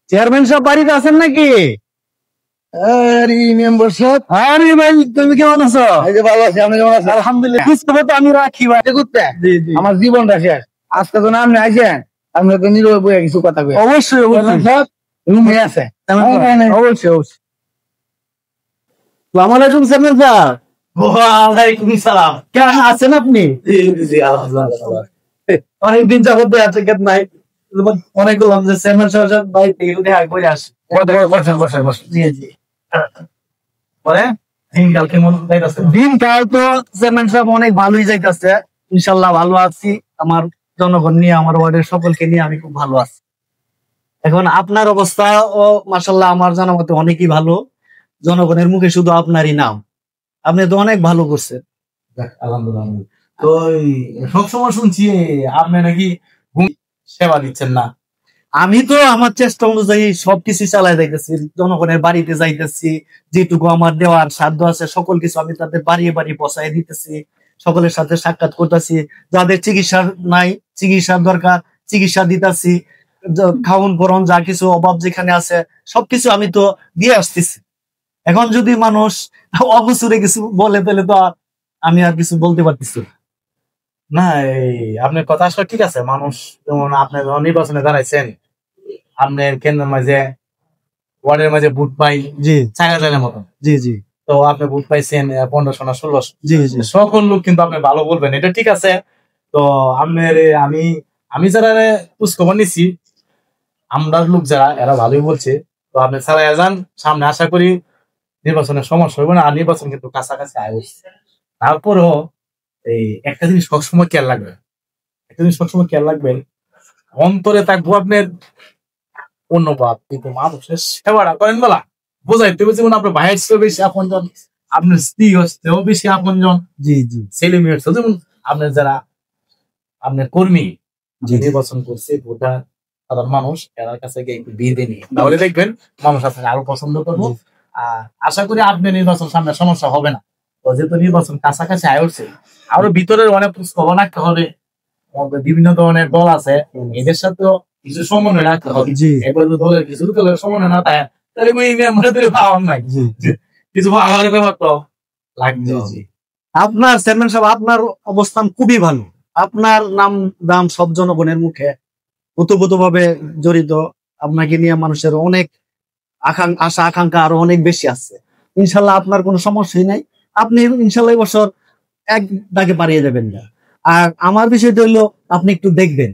Chairman সাহেব বাড়িতে আছেন নাকি? মেম্বার সাহেব, আরে ভাই তুমি কেমন আছো? এই যে ভালো আছি, আপনি কেমন আছেন? আলহামদুলিল্লাহ। বুঝতে তো আমি রাখি ভাই। করতে জি জি, আমার জীবনটা শেষ। আজকে তো আপনি আইছেন, আপনি তো নীরবে বইয়া কিছু কথা কই। অবশ্যই অবশ্যই সাহেব রুমে আছে। অবশ্যই অবশ্যই। আসসালামু আলাইকুম চেয়ারম্যান সাহেব। ওয়ালাইকুম সালাম। কেমন আছেন আপনি? জি আলহামদুলিল্লাহ। অনেকদিন যাবত দেখা কেন নাই, মনে করলাম যে চেয়ারম্যান সাহেব বাড়িতে একটু দেখা করে আসি। বসেন বসেন বসেন। জি জি। পরে দিনকাল কেমন যাইতাছে? দিনকাল তো চেয়ারম্যান সাহেব অনেক ভালোই যাইতেছে, ইনশাল্লাহ ভালো আছি। আমার জনগণ নিয়ে, আমার ওয়ার্ডের সকলকে নিয়ে আমি খুব ভালো আছি। এখন আপনার অবস্থা ও মাশাল্লাহ আমার জানা মতে অনেকই ভালো। জনগণের মুখে শুধু আপনারই নাম। আপনি তো অনেক ভালো করছেন। আলহামদুলিল্লাহ। তো সবসময় শুনছি আপনি নাকি সেবা দিচ্ছেন না। আমি তো আমার চেষ্টা অনুযায়ী সবকিছু চালাই যাইতেছি, জনগণের বাড়িতে যাইতেছি, যেটুকু আমার দেওয়ার সাধ্য আছে সকল কিছু আমি তাদের বাড়ি বাড়ি পৌঁছাই দিতেছি, সকলের সাথে সাক্ষাৎ করতেছি, যাদের চিকিৎসা নাই, চিকিৎসার দরকার চিকিৎসা দিতেছি, খাওন পরন যা কিছু অভাব যেখানে আছে সবকিছু আমি তো দিয়ে আসতেছি। এখন যদি মানুষ অবসরে কিছু বলে তাহলে তো আমি আর কিছু বলতে পারতেছি না। না, আপনার কথা আসলে ঠিক আছে। মানুষ যেমন আপনি যখন নির্বাচনে দাঁড়াইছেন, আপনার কেন্দ্রের মাঝে ওয়ার্ডের মাঝে ভোট পাই জি 4,000-এর মতো। জি জি তো আপনি ভোট পাইছেন 1500 না 1600। জি জি সকল লোক কিন্তু আপনি ভালো বলবেন, এটা ঠিক আছে। তো আপনার আমি আমি যারা খোঁজ খবর নিছি, আমরা লোক যারা এরা ভালোই বলছে। তো আপনি ছাড়াই যান, সামনে আশা করি নির্বাচনের সমস্যা হবে না। আর নির্বাচন কিন্তু কাছাকাছি আসছে। তারপরেও একটা জিনিস সবসময় খেয়াল রাখবেন, একটা জিনিস সবসময় খেয়াল রাখবেন, অন্তরে থাকবো আপনার অন্যভাব, কিন্তু মানুষের সেবাটা করেন বলা বোঝাইতে হবে। যেমন আপনার ভাইয়ের চেয়েও বেশি আপনজন, আপনার স্ত্রী হচ্ছেও বেশি আপনজন, জি জি ছেলে মেয়ে হচ্ছে। যেমন আপনার যারা আপনার কর্মী নির্বাচন করছে, ভোটার সাধারণ মানুষ, এর কাছে গিয়ে একটু বিয়ে দিয়ে নিয়ে, তাহলে দেখবেন মানুষ আপনাকে আরো পছন্দ করবো। আর আশা করি আপনার নির্বাচন সামনে সমস্যা হবে না। তো যেহেতু নির্বাচন কাছাকাছি আসছে, আরো ভিতরের অনেক খবর রাখতে হবে। বিভিন্ন ধরনের দল আছে, এদের সাথেও কিছু সমন্বয় রাখতে হবে। জি এবার তো দলের কিছু দলের সমন্বয় না থাকে, তাহলে পাওয়ার নাই। কিছু পাওয়ার ব্যাপার তো লাগবে। আপনার চেয়ারম্যান সাহেব, আপনার অবস্থান খুবই ভালো। আপনার নাম দাম সব জনগণের মুখে ওতপ্রোতভাবে জড়িত। আপনাকে নিয়ে মানুষের অনেক আশা আকাঙ্ক্ষা আরো অনেক বেশি আছে। ইনশাল্লাহ আপনার কোনো সমস্যাই নাই। আপনি ইনশাল্লাহ এই বছর এক দাগে পারিয়ে যাবেন না। আর আমার বিষয়টা হইলো আপনি একটু দেখবেন।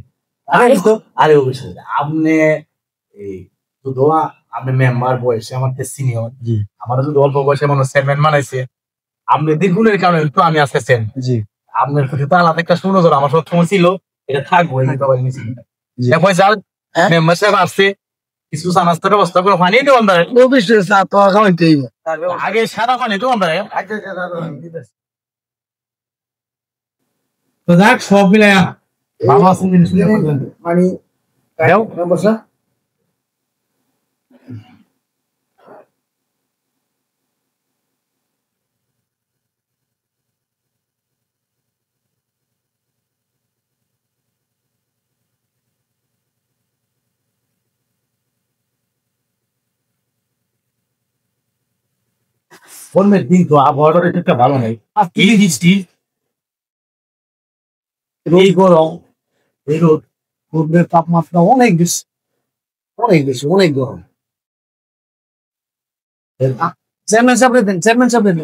আরে অবশ্যই আপনি এই শুধু আপনি মেম্বার বয়সে আমার সিনিয়র, আমার যদি অল্প বয়সে মানুষ চেয়ারম্যান বানাইছে, আপনি দীর্ঘদিনের কারণে একটু আমি আসতেছেন। জি আপনার প্রতি তো আলাদা একটা সুনজর আমার সবসময় ছিল, এটা থাকবো। মেম্বার সাহেব আসছে, কিছু নাস্তার ব্যবস্থা করে পানি একটু আন্দারে, আগে সাদা পানি একটু আন্দারে। তো দেখ সব মিলে ভালো আছেন জিনিস মানে বসা অন্যের দিন তো আবহাওয়াটা একটা ভালো নেই। এই বৃষ্টি, এই গরম, এই রোদ, রোদের তাপমাত্রা অনেক বেশি, অনেক বেশি, অনেক গরম। চেয়ারম্যান সাহেব দেন, চেয়ারম্যান সাহেব দেন।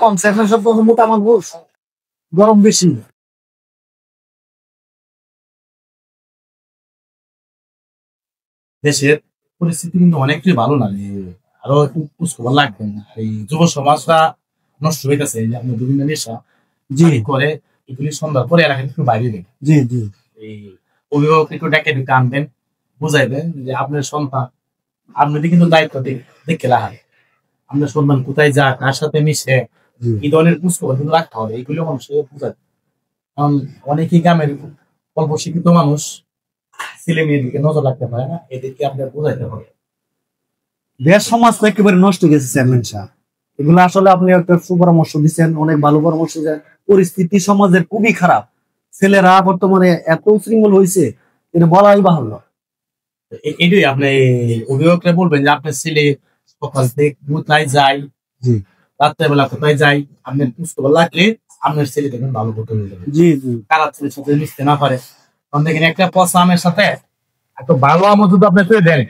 কম, চেয়ারম্যান সাহেব মোটামুটি বলছ গরম বেশি। দেশের পরিস্থিতি কিন্তু অনেকটাই ভালো না। আরো একটু খোঁজখবর লাগবে না। এই যুব সমাজটা নষ্ট হয়ে গেছে। এই যে আপনি বিভিন্ন নেশা জি করে এগুলি সন্ধ্যার পরে এরা একটু বাইরে দেন। জি জি এই অভিভাবক একটু ডেকে একটু আনবেন, বুঝাইবেন যে আপনার সন্তান, আপনি কিন্তু দায়িত্ব দেখে রাখেন। আপনার সন্তান কোথায় যা, কার সাথে মিশে, এই ধরনের খোঁজখবর কিন্তু রাখতে হবে। এইগুলো মানুষকে বুঝাতে, কারণ অনেকেই গ্রামের অল্প শিক্ষিত মানুষ, ছেলে মেয়ের দিকে নজর রাখতে পারে না, এদেরকে আপনার বোঝাইতে হবে। দেশ সমাজ তো একেবারে নষ্ট হয়ে গেছে চেয়ারম্যান সাহেব। এগুলো আসলে আপনি একটা সুপরামর্শ দিচ্ছেন, অনেক ভালো পরামর্শ দেন। পরিস্থিতি সমাজের খুবই খারাপ, ছেলেরা বর্তমানে এত উশৃঙ্খল হয়েছে, এটা বলাই বাহুল্য। এটাই আপনি অভিভাবকরা বলবেন যে আপনার ছেলে সকাল থেকে কোথায় যায়, জি রাত্রেবেলা কোথায় যায়, আপনার পুস্তক লাগলে আপনার ছেলে দেখবেন ভালো করতে হয়ে যাবে। জি জি খারাপ ছেলের সাথে মিশতে না পারে। তখন দেখেন একটা পচা আমের সাথে একটা ভালো আম যদি আপনি পেয়ে দেন,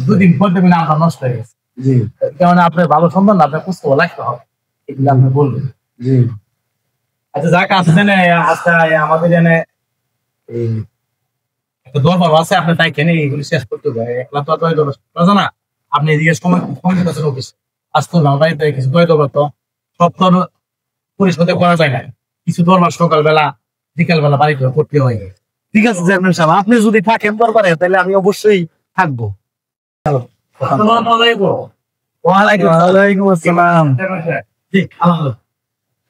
দুদিন পর দেখবেন আমটা নষ্ট হয়ে গেছে। জি কেমন আপনার ভালো সন্তান না, আপনার পুস্তক লাগতে হবে, এগুলো আপনি বলবেন। জি আচ্ছা যাক, আসছেন আজকে আমাদের এখানে এই একটা দরবার আছে, আপনি তাই কেন এগুলি শেষ করতে হবে, একলা তো আর দয় দরবার শেষ না। আপনি এদিকে সময় সময় দিতেছেন অফিস, আসতো না বাড়িতে কিছু দয় দরবার তো সব তো পরিশোধ করা যায় না, কিছু দরবার সকালবেলা বিকালবেলা বাড়িতে করতে হয়। ঠিক আছে চেয়ারম্যান সাহেব, আপনি যদি থাকেন দরবারে তাহলে আমি অবশ্যই থাকবো। আসসালামু আলাইকুম। ওয়ালাইকুম আসসালাম। জি আলহামদুলিল্লাহ।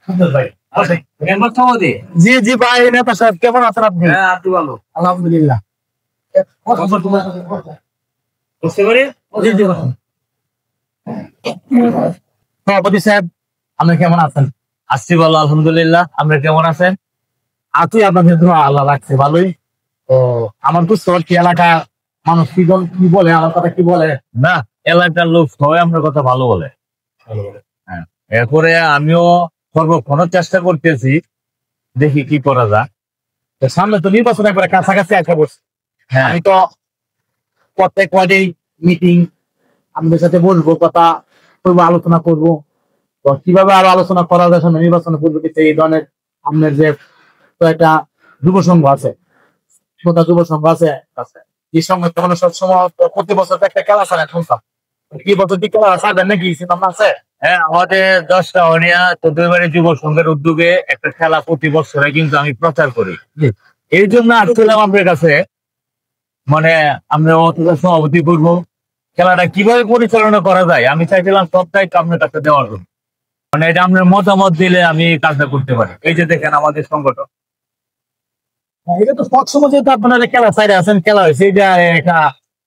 সুন্দর ভাই আসেন, মেম্বার সমাধি। জি জি ভাই, নেতা সাহেব কেমন আছেন আপনি? হ্যাঁ আপনি ভালো আলহামদুলিল্লাহ। বুঝতে পারি। জি জি সভাপতি সাহেব, আপনি কেমন আছেন? আসছি ভালো আলহামদুলিল্লাহ, আপনি কেমন আছেন? আছি আপনাদের দোয়া, আল্লাহ রাখছে ভালোই। তো আমার তো কি এলাকা মানুষ কি বলে, আমার কথা কি বলে না, এলাকার লোক সবাই আপনার কথা ভালো বলে। হ্যাঁ, এরপরে আমিও সর্বক্ষণ চেষ্টা করতেছি, দেখি কি করা যায়। তো সামনে তো নির্বাচন একবারে কাছাকাছি আসা বসছে। হ্যাঁ, আমি তো প্রত্যেক ওয়ার্ডেই মিটিং আমাদের সাথে বলবো, কথা করবো, আলোচনা করবো। তো কিভাবে আরো আলোচনা করা যায় সামনে নির্বাচনের পদ্ধতিতে, এই ধরনের আপনার যে তো একটা যুব সংঘ আছে, ছোট যুব সংঘ আছে, এই সঙ্গে তখন সবসময় প্রতি বছর তো একটা খেলা ছাড়া শুনতাম, কি বছর কি খেলা ছাড়বেন নাকি চিন্তা আছে? হ্যাঁ, আমাদের 10টা অনিয়া চৌধুরীবাড়ি যুব সংঘের উদ্যোগে একটা খেলা প্রতি বছরে কিন্তু আমি প্রচার করি। জি। এই জন্য আসছিলাম আপনার কাছে, মানে আমরা সভাপতি করবো, খেলাটা কিভাবে পরিচালনা করা যায় আমি চাইছিলাম সব দায়িত্ব আপনার কাছে দেওয়ার জন্য। মানে এটা আপনার মতামত দিলে আমি কাজটা করতে পারি। এই যে দেখেন আমাদের সংগঠন, এটা তো সবসময় যেহেতু আপনারা খেলা সাইডে আছেন, খেলা হয়েছে এটা একটা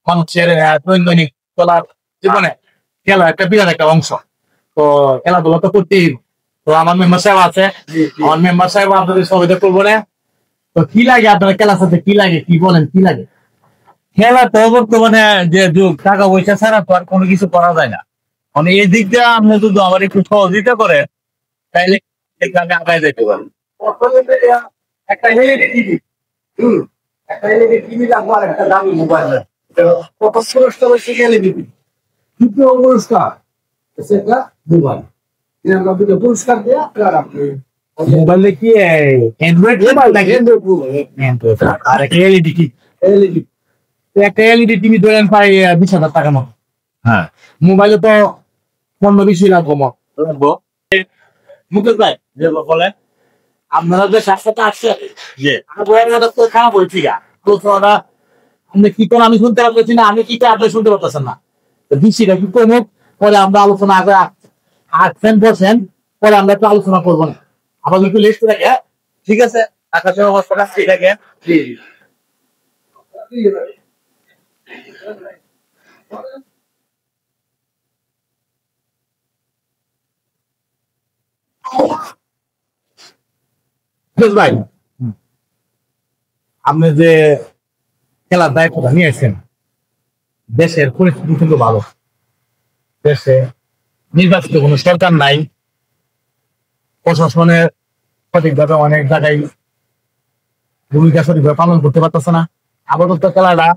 মানুষের দৈনন্দিন চলার জীবনে খেলা একটা বিরাট একটা অংশ। তো খেলাধুলা তো করতেই হবে। তো আমার মেম্বার সাহেব আছে, আমার মেম্বার সাহেব আপনাদের সবাই করবো না। তো কি লাগে আপনার খেলার সাথে, কি লাগে কি বলেন, কি লাগে? খেলা তো বর্তমানে যে যুগ, টাকা পয়সা ছাড়া তো আর কোনো কিছু করা যায় না। মানে এই দিক দিয়ে আপনি যদি আমার একটু সহযোগিতা করে তাইলে আমি আগায় যেতে পারি। একটা এলইডি টিভি, একটা এলইডি টিভি লাগবে আর একটা দামি মোবাইল। কত পুরস্কার হচ্ছে এলইডি টিভি, দ্বিতীয় পুরস্কার সেটা মোবাইল। এরকম দুটো পুরস্কার দেয়া আর আপনি মোবাইলে কি অ্যান্ড্রয়েড মোবাইল নাকি? আর একটা এলইডি টিভি, এলইডি একটা এলইডি টিভি ধরেন প্রায় 20,000 টাকা মতো। হ্যাঁ, মোবাইলে তো 15-20 লাগবো লাগবো। মুকেশ ভাই যে বলে আপনারা যে স্বাস্থ্যটা আসছে যে আবহাওয়াটা তো খারাপ হয়েছে গা, তো ওরা আপনি কি করে আমি শুনতে পাচ্ছি না, আমি কি করে আপনি শুনতে পাচ্ছেন না। তো বৃষ্টিটা কি কমুক, পরে আমরা আলোচনা আগে আসছেন বসেন, পরে আমরা একটু আলোচনা করবো না, আবার একটু লেট করে রাখি, হ্যাঁ? ঠিক আছে, আকাশের অবস্থাটা ঠিক থাকে। মুকেশ ভাই, আপনি যে খেলার দায়িত্বটা নিয়েছেন, দেশের পরিস্থিতি কিন্তু ভালো, দেশে নির্বাচিত কোনো সরকার নাই, প্রশাসনের সঠিকভাবে অনেক জায়গায় ভূমিকা সঠিকভাবে পালন করতে পারতেছে না। আপাতত খেলাটা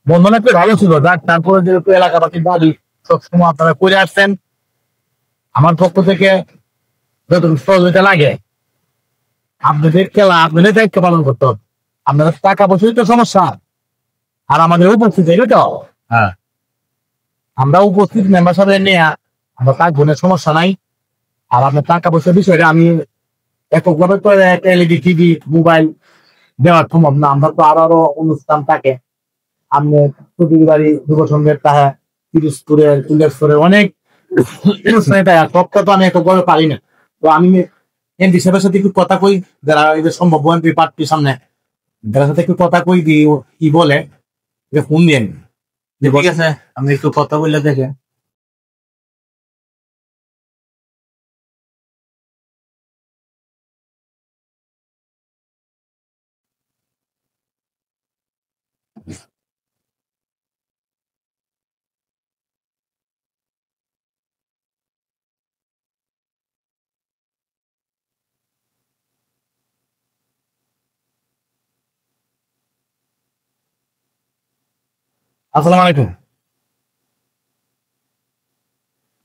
বন্ধন একটু ভালো ছিল, যাক তারপরে যেহেতু এলাকাবাসীর দাবি সবসময় আপনারা করে আসছেন, আমার পক্ষ থেকে যতটুকু সহযোগিতা লাগে আপনাদের খেলা আপনাদের দায়িত্ব পালন করতে হবে। আপনাদের টাকা পয়সার তো সমস্যা, আর আমাদের উপস্থিত তো হ্যাঁ, আমরা উপস্থিত মেম্বার সাহেব নিয়ে আমরা কাজ বোনের সমস্যা নাই। আর আপনার টাকা পয়সার বিষয়টা আমি এককভাবে করে একটা এলইডি টিভি মোবাইল দেওয়ার সম্ভব না, আমরা তো আরো অনুষ্ঠান থাকে, আপনি প্রতিটি বাড়ি যুব সংঘের তাহা পিরোজপুরের কুলেশ্বরের অনেক অনুষ্ঠানে তাই সবটা তো আমি এককভাবে পারি না। তো আমি এমপি সাহেবের সাথে একটু কথা কই, যারা এই যে সম্ভব এমপি প্রার্থীর সামনে, যারা সাথে একটু কথা কই দিই কি বলে, ফোন দিন। ঠিক আছে, আমি একটু কথা বললে দেখে আসসালামু আলাইকুম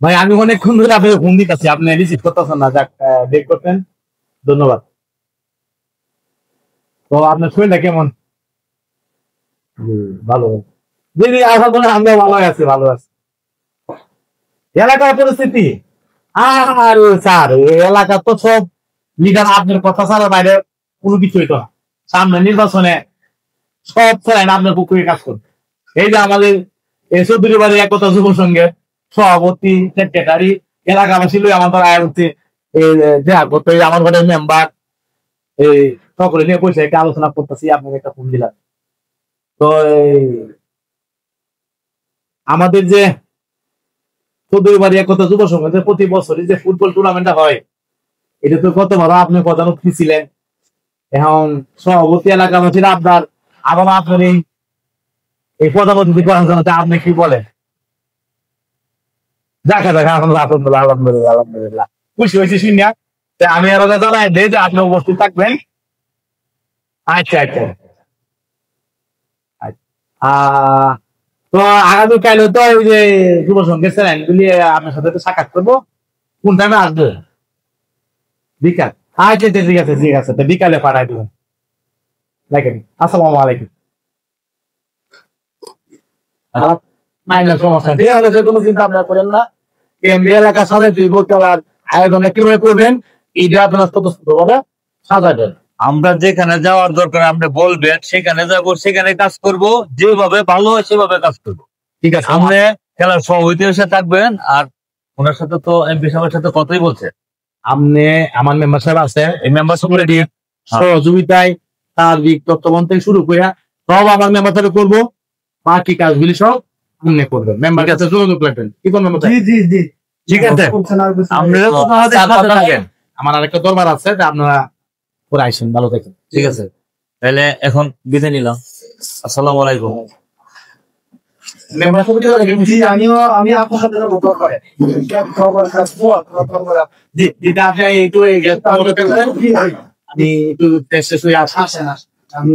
ভাই, আমি অনেকক্ষণ ধরে আপনাকে ফোন দিতেছি, আপনি রিসিভ করতেছেন না। যাক, বেক করতেন, ধন্যবাদ। তো আপনার শরীরটা কেমন? জি, ভালো। জি জি, আলহামদুলিল্লাহ, আমরা ভালো আছি, ভালো আছি। এলাকার পরিস্থিতি, আর স্যার, এই এলাকা তো সব লিডার আপনার কথা ছাড়া বাইরে কোনো কিছু হইতো না। সামনে নির্বাচনে সব স্যার আপনার পুকুরে কাজ করবে। এই যে আমাদের এই চৌধুরী বাড়ির একতা যুব সংঘের সভাপতি, সেক্রেটারি, এলাকাবাসী লই আমার দ্বারা আয় হচ্ছে এই দেখা করতে, এই আমার ঘরের মেম্বার, এই সকলে নিয়ে বসে একটা আলোচনা করতেছি, আপনাকে একটা ফোন দিলাম। তো এই আমাদের যে চৌধুরী বাড়ি একতা যুব সংঘ যে প্রতি বছরই যে ফুটবল টুর্নামেন্টটা হয়, এটা তো গতবার আপনি প্রধান অতিথি ছিলেন। এখন সভাপতি, এলাকাবাসীর আপনার আবার আপনার এই প্রধান অতিথি করার জন্য আপনি কি বলেন? দেখা দেখা, আলহামদুলিল্লাহ, আলহামদুলিল্লাহ, আলহামদুলিল্লাহ, খুশি হয়েছি শুনিয়া। আমি আরো জানাই দিই যে আপনি উপস্থিত থাকবেন। আচ্ছা আচ্ছা আচ্ছা। তো আগামীকাল তো ওই যে যুব সংঘের স্যালাইন গুলি আপনার সাথে তো সাক্ষাৎ করবো। কোন টাইমে আসবে? বিকাল? আচ্ছা আচ্ছা, ঠিক আছে ঠিক আছে, তো বিকালে পাঠাই দেবেন। দেখেন, আসসালামু আলাইকুম। সমস্যা নেই, কোনো চিন্তা আপনারা করেন না। এমনি এলাকার সাথে দুই খেলার আয়োজনে কিভাবে করবেন, এটা আপনার ততভাবে সাজাবেন। আমরা যেখানে যাওয়ার দরকার আপনি বলবেন, সেখানে যাবো, সেখানে কাজ করব, যেভাবে ভালো হয় সেভাবে কাজ করব। ঠিক আছে, আপনি খেলার সভাপতির সাথে থাকবেন, আর ওনার সাথে তো এমপি সাহেবের সাথে কথাই বলছে। আপনি আমার মেম্বার সাহেব আছে, এই মেম্বারশিপ রেডি, সহযোগিতায় সার্বিক তত্ত্বাবধান থেকে শুরু করে সব আমার মেম্বার সাহেব করবো। বাকি কাজগুলি সব আপনি করবেন, মেম্বার কাছে যোগাযোগ করবেন। কি করবেন? জি জি জি, ঠিক আছে। আপনারা তো আমাদের সাথে থাকেন। আমার আরেকটা দরবার আছে, আপনারা পরে আইসেন, ভালো থাকেন। ঠিক আছে, তাহলে এখন বিদায় নিলাম। আসসালামু আলাইকুম। আমি আপনার সাথে যাবো দরকারে। জি, যেটা আপনি একটু এই গ্যাসটা মনে করবেন, আমি একটু শেষ হয়ে আসি। আসেন আসেন, আমি